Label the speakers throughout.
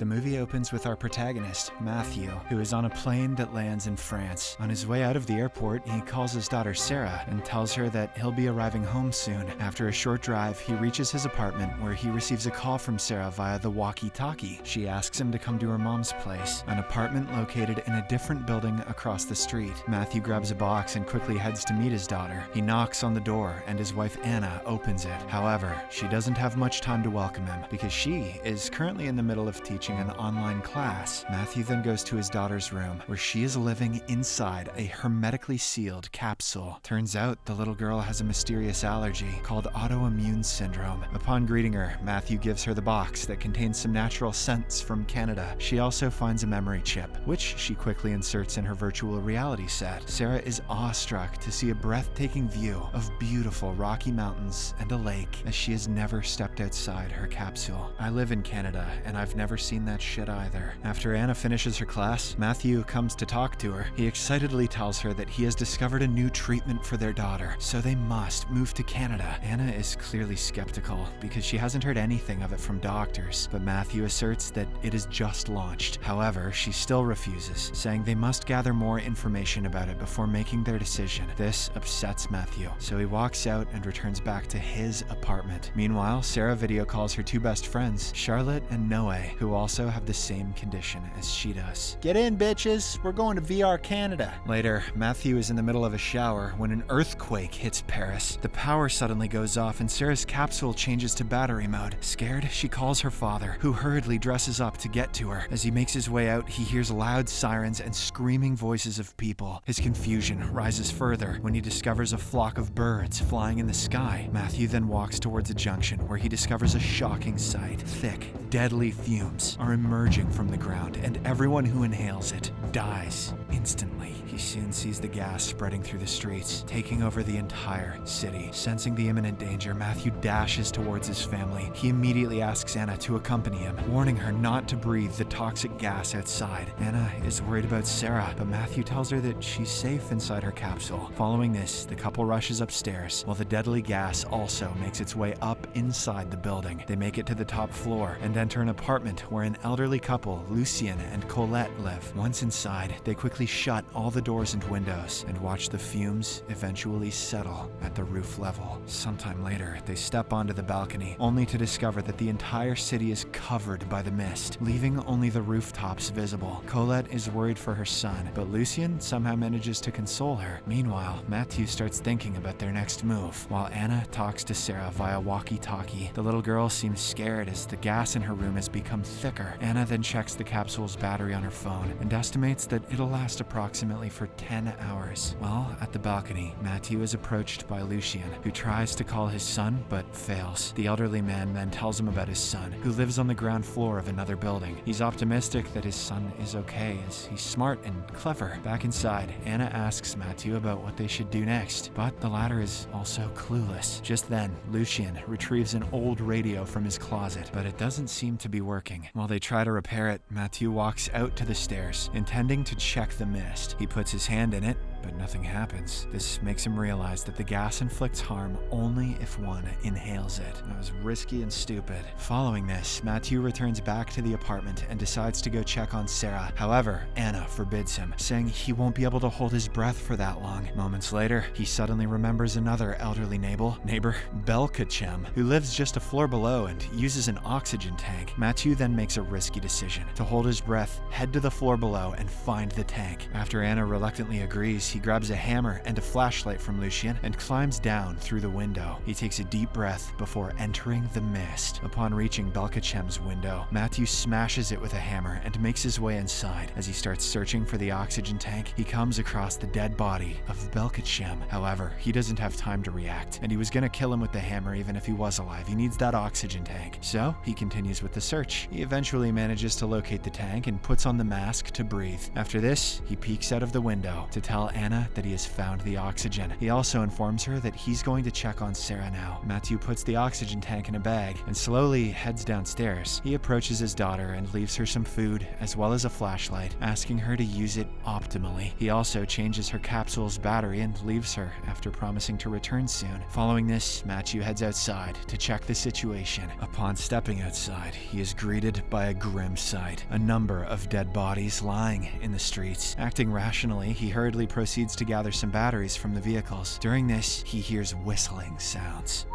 Speaker 1: The movie opens with our protagonist, Matthew, who is on a plane that lands in France. On his way out of the airport, he calls his daughter Sarah and tells her that he'll be arriving home soon. After a short drive, he reaches his apartment where he receives a call from Sarah via the walkie-talkie. She asks him to come to her mom's place, an apartment located in a different building across the street. Matthew grabs a box and quickly heads to meet his daughter. He knocks on the door and his wife Anna opens it. However, she doesn't have much time to welcome him because she is currently in the middle of teaching an online class. Matthew then goes to his daughter's room where she is living inside a hermetically sealed capsule. Turns out the little girl has a mysterious allergy called autoimmune syndrome. Upon greeting her, Matthew gives her the box that contains some natural scents from Canada. She also finds a memory chip, which she quickly inserts in her virtual reality set. Sarah is awestruck to see a breathtaking view of beautiful Rocky Mountains and a lake as she has never stepped outside her capsule. I live in Canada and I've never seen that shit either. After Anna finishes her class, Matthew comes to talk to her. He excitedly tells her that he has discovered a new treatment for their daughter, so they must move to Canada. Anna is clearly skeptical because she hasn't heard anything of it from doctors, but Matthew asserts that it is just launched. However, she still refuses, saying they must gather more information about it before making their decision. This upsets Matthew, so he walks out and returns back to his apartment. Meanwhile, Sarah video calls her two best friends, Charlotte and Noe, who also have the same condition as she does. Get in, bitches! We're going to VR Canada! Later, Matthew is in the middle of a shower when an earthquake hits Paris. The power suddenly goes off and Sarah's capsule changes to battery mode. Scared, she calls her father, who hurriedly dresses up to get to her. As he makes his way out, he hears loud sirens and screaming voices of people. His confusion rises further when he discovers a flock of birds flying in the sky. Matthew then walks towards a junction where he discovers a shocking sight. Thick, deadly fumes are emerging from the ground, and everyone who inhales it dies instantly. He soon sees the gas spreading through the streets, taking over the entire city. Sensing the imminent danger, Matthew dashes towards his family. He immediately asks Anna to accompany him, warning her not to breathe the toxic gas outside. Anna is worried about Sarah, but Matthew tells her that she's safe inside her capsule. Following this, the couple rushes upstairs, while the deadly gas also makes its way up inside the building. They make it to the top floor and enter an apartment where an elderly couple, Lucien and Colette, live. Once inside, they quickly shut all the doors and windows and watch the fumes eventually settle at the roof level. Sometime later, they step onto the balcony, only to discover that the entire city is covered by the mist, leaving only the rooftops visible. Colette is worried for her son, but Lucien somehow manages to console her. Meanwhile, Matthew starts thinking about their next move, while Anna talks to Sarah via walkie-talkie. The little girl seems scared as the gas in her room has become thicker. Anna then checks the capsule's battery on her phone and estimates that it'll last approximately for 10 hours. While at the balcony, Matthew is approached by Lucien, who tries to call his son but fails. The elderly man then tells him about his son, who lives on the ground floor of another building. He's optimistic that his son is okay as he's smart and clever. Back inside, Anna asks Matthew about what they should do next, but the latter is also clueless. Just then, Lucien retrieves an old radio from his closet, but it doesn't seem to be working. While they try to repair it, Matthew walks out to the stairs, intending to check the mist. He puts his hand in it, but nothing happens. This makes him realize that the gas inflicts harm only if one inhales it. That was risky and stupid. Following this, Matthew returns back to the apartment and decides to go check on Sarah. However, Anna forbids him, saying he won't be able to hold his breath for that long. Moments later, he suddenly remembers another elderly neighbor, Belkacem, who lives just a floor below and uses an oxygen tank. Matthew then makes a risky decision to hold his breath, head to the floor below, and find the tank. After Anna reluctantly agrees, he grabs a hammer and a flashlight from Lucien and climbs down through the window. He takes a deep breath before entering the mist. Upon reaching Belkacem's window, Matthew smashes it with a hammer and makes his way inside. As he starts searching for the oxygen tank, he comes across the dead body of Belkacem. However, he doesn't have time to react, and he was gonna kill him with the hammer even if he was alive. He needs that oxygen tank. So, he continues with the search. He eventually manages to locate the tank and puts on the mask to breathe. After this, he peeks out of the window to tell Anna that he has found the oxygen. He also informs her that he's going to check on Sarah now. Matthew puts the oxygen tank in a bag and slowly heads downstairs. He approaches his daughter and leaves her some food as well as a flashlight, asking her to use it optimally. He also changes her capsule's battery and leaves her after promising to return soon. Following this, Matthew heads outside to check the situation. Upon stepping outside, he is greeted by a grim sight. A number of dead bodies lying in the streets. Acting rationally, he hurriedly proceeds to gather some batteries from the vehicles. During this, he hears whistling sounds.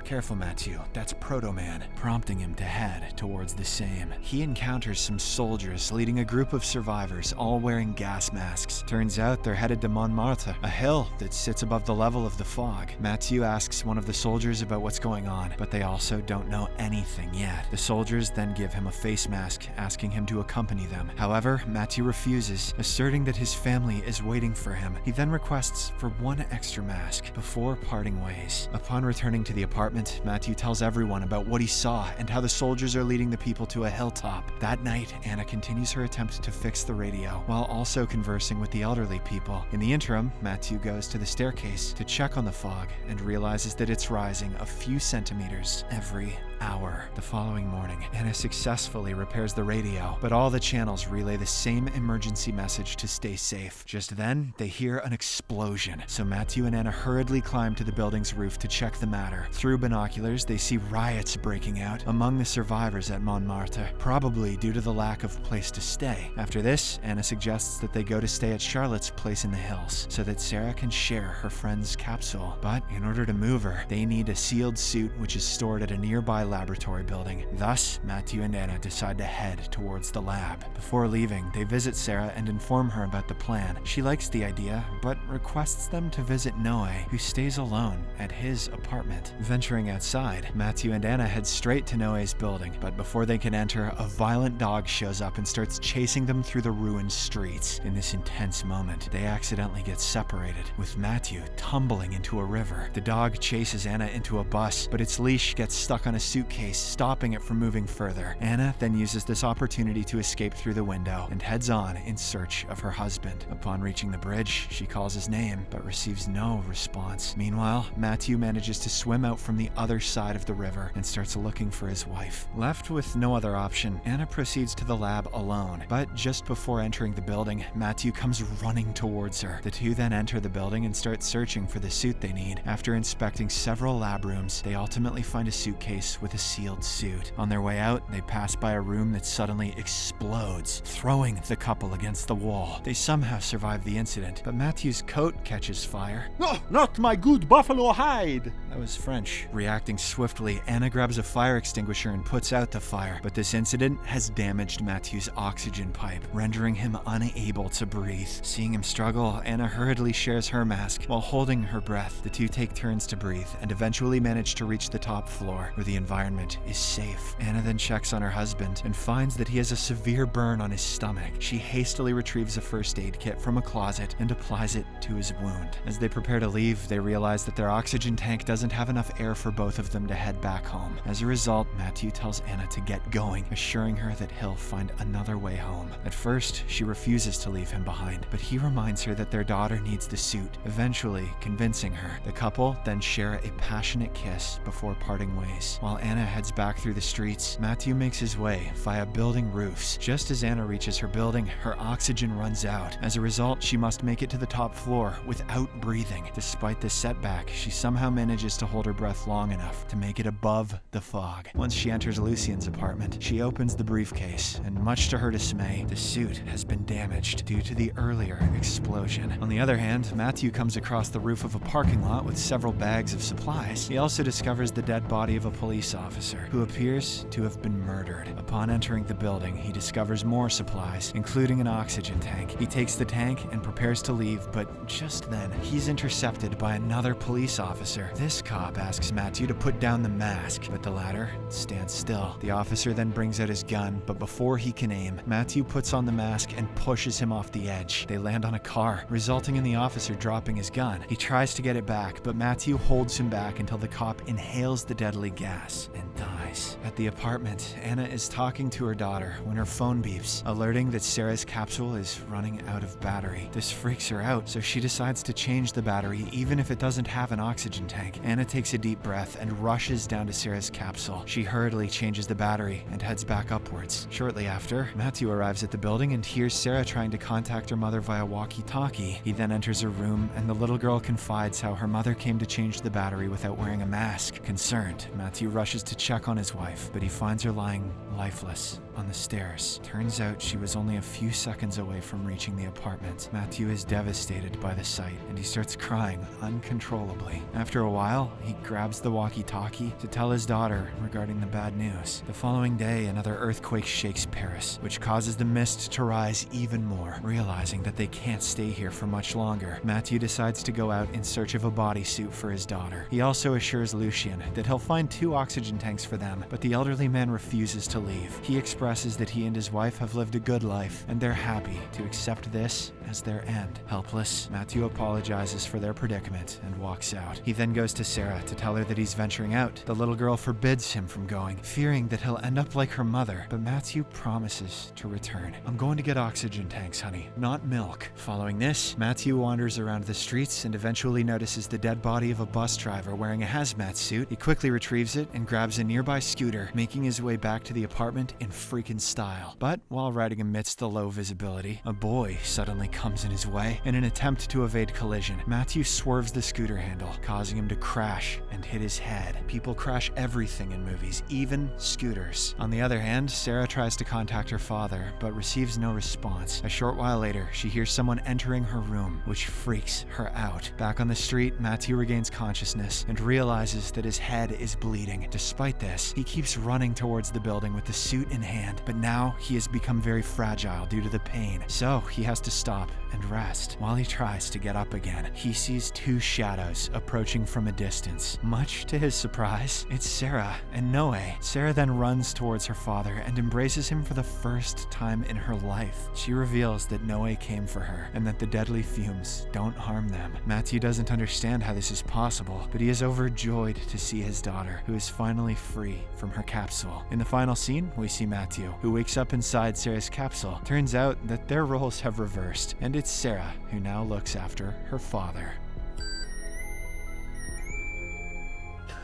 Speaker 1: Careful, Matthew, that's Proto-Man, prompting him to head towards the same. He encounters some soldiers leading a group of survivors, all wearing gas masks. Turns out they're headed to Montmartre, a hill that sits above the level of the fog. Matthew asks one of the soldiers about what's going on, but they also don't know anything yet. The soldiers then give him a face mask, asking him to accompany them. However, Matthew refuses, asserting that his family is waiting for him. He then requests for one extra mask before parting ways. Upon returning to the apartment, Matthew tells everyone about what he saw and how the soldiers are leading the people to a hilltop. That night, Anna continues her attempt to fix the radio, while also conversing with the elderly people. In the interim, Matthew goes to the staircase to check on the fog and realizes that it's rising a few centimeters every hour. The following morning, Anna successfully repairs the radio, but all the channels relay the same emergency message to stay safe. Just then, they hear an explosion, so Matthew and Anna hurriedly climb to the building's roof to check the matter. Through binoculars, they see riots breaking out among the survivors at Montmartre, probably due to the lack of place to stay. After this, Anna suggests that they go to stay at Charlotte's place in the hills, so that Sarah can share her friend's capsule. But in order to move her, they need a sealed suit which is stored at a nearby laboratory building. Thus, Matthew and Anna decide to head towards the lab. Before leaving, they visit Sarah and inform her about the plan. She likes the idea, but requests them to visit Noe, who stays alone at his apartment. Venturing outside, Matthew and Anna head straight to Noe's building, but before they can enter, a violent dog shows up and starts chasing them through the ruined streets. In this intense moment, they accidentally get separated, with Matthew tumbling into a river. The dog chases Anna into a bus, but its leash gets stuck on a suitcase, stopping it from moving further. Anna then uses this opportunity to escape through the window and heads on in search of her husband. Upon reaching the bridge, she calls his name, but receives no response. Meanwhile, Matthew manages to swim out from the other side of the river and starts looking for his wife. Left with no other option, Anna proceeds to the lab alone, but just before entering the building, Matthew comes running towards her. The two then enter the building and start searching for the suit they need. After inspecting several lab rooms, they ultimately find a suitcase with a sealed suit. On their way out, they pass by a room that suddenly explodes, throwing the couple against the wall. They somehow survive the incident, but Matthew's coat catches fire.
Speaker 2: No, not my good buffalo hide!
Speaker 1: That was French. Reacting swiftly, Anna grabs a fire extinguisher and puts out the fire, but this incident has damaged Matthew's oxygen pipe, rendering him unable to breathe. Seeing him struggle, Anna hurriedly shares her mask. While holding her breath, the two take turns to breathe and eventually manage to reach the top floor, where the environment is safe. Anna then checks on her husband and finds that he has a severe burn on his stomach. She hastily retrieves a first aid kit from a closet and applies it to his wound. As they prepare to leave, they realize that their oxygen tank doesn't have enough air for both of them to head back home. As a result, Matthew tells Anna to get going, assuring her that he'll find another way home. At first, she refuses to leave him behind, but he reminds her that their daughter needs the suit, eventually convincing her. The couple then share a passionate kiss before parting ways. While Anna heads back through the streets, Matthew makes his way via building roofs. Just as Anna reaches her building, her oxygen runs out. As a result, she must make it to the top floor without breathing. Despite this setback, she somehow manages to hold her breath long enough to make it above the fog. Once she enters Lucien's apartment, she opens the briefcase, and much to her dismay, the suit has been damaged due to the earlier explosion. On the other hand, Matthew comes across the roof of a parking lot with several bags of supplies. He also discovers the dead body of a police officer, who appears to have been murdered. Upon entering the building, he discovers more supplies, including an oxygen tank. He takes the tank and prepares to leave, but just then, he's intercepted by another police officer. This cop asks Matthew to put down the mask, but the latter stands still. The officer then brings out his gun, but before he can aim, Matthew puts on the mask and pushes him off the edge. They land on a car, resulting in the officer dropping his gun. He tries to get it back, but Matthew holds him back until the cop inhales the deadly gas. falls and dies. At the apartment, Anna is talking to her daughter when her phone beeps, alerting that Sarah's capsule is running out of battery. This freaks her out, so she decides to change the battery even if it doesn't have an oxygen tank. Anna takes a deep breath and rushes down to Sarah's capsule. She hurriedly changes the battery and heads back upwards. Shortly after, Matthew arrives at the building and hears Sarah trying to contact her mother via walkie-talkie. He then enters her room and the little girl confides how her mother came to change the battery without wearing a mask. Concerned, Matthew rushes to check on his wife, but he finds her lying lifeless on the stairs. Turns out she was only a few seconds away from reaching the apartment. Matthew is devastated by the sight and he starts crying uncontrollably. After a while, he grabs the walkie-talkie to tell his daughter regarding the bad news. The following day, another earthquake shakes Paris, which causes the mist to rise even more. Realizing that they can't stay here for much longer, Matthew decides to go out in search of a bodysuit for his daughter. He also assures Lucien that he'll find 2 oxygen tanks for them, but the elderly man refuses to leave. He expresses that he and his wife have lived a good life, and they're happy to accept this as their end. Helpless, Matthew apologizes for their predicament and walks out. He then goes to Sarah to tell her that he's venturing out. The little girl forbids him from going, fearing that he'll end up like her mother, but Matthew promises to return. "I'm going to get oxygen tanks, honey, not milk." Following this, Matthew wanders around the streets and eventually notices the dead body of a bus driver wearing a hazmat suit. He quickly retrieves it and grabs a nearby scooter, making his way back to the apartment in freaking style. But while riding amidst the low visibility, a boy suddenly comes in his way. In an attempt to evade collision, Matthew swerves the scooter handle, causing him to crash and hit his head. People crash everything in movies, even scooters. On the other hand, Sarah tries to contact her father, but receives no response. A short while later, she hears someone entering her room, which freaks her out. Back on the street, Matthew regains consciousness and realizes that his head is bleeding. Despite this, he keeps running towards the building with the suit in hand, but now he has become very fragile due to the pain, so he has to stop and rest. While he tries to get up again, he sees 2 shadows approaching from a distance. Much to his surprise, it's Sarah and Noe. Sarah then runs towards her father and embraces him for the first time in her life. She reveals that Noe came for her and that the deadly fumes don't harm them. Matthew doesn't understand how this is possible, but he is overjoyed to see his daughter, who is finally free from her capsule. In the final scene, we see Matthew, who wakes up inside Sarah's capsule. Turns out that their roles have reversed, and it's Sarah who now looks after her father.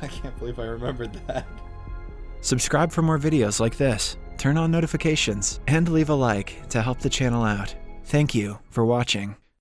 Speaker 1: I can't believe I remembered that. Subscribe for more videos like this, turn on notifications, and leave a like to help the channel out. Thank you for watching.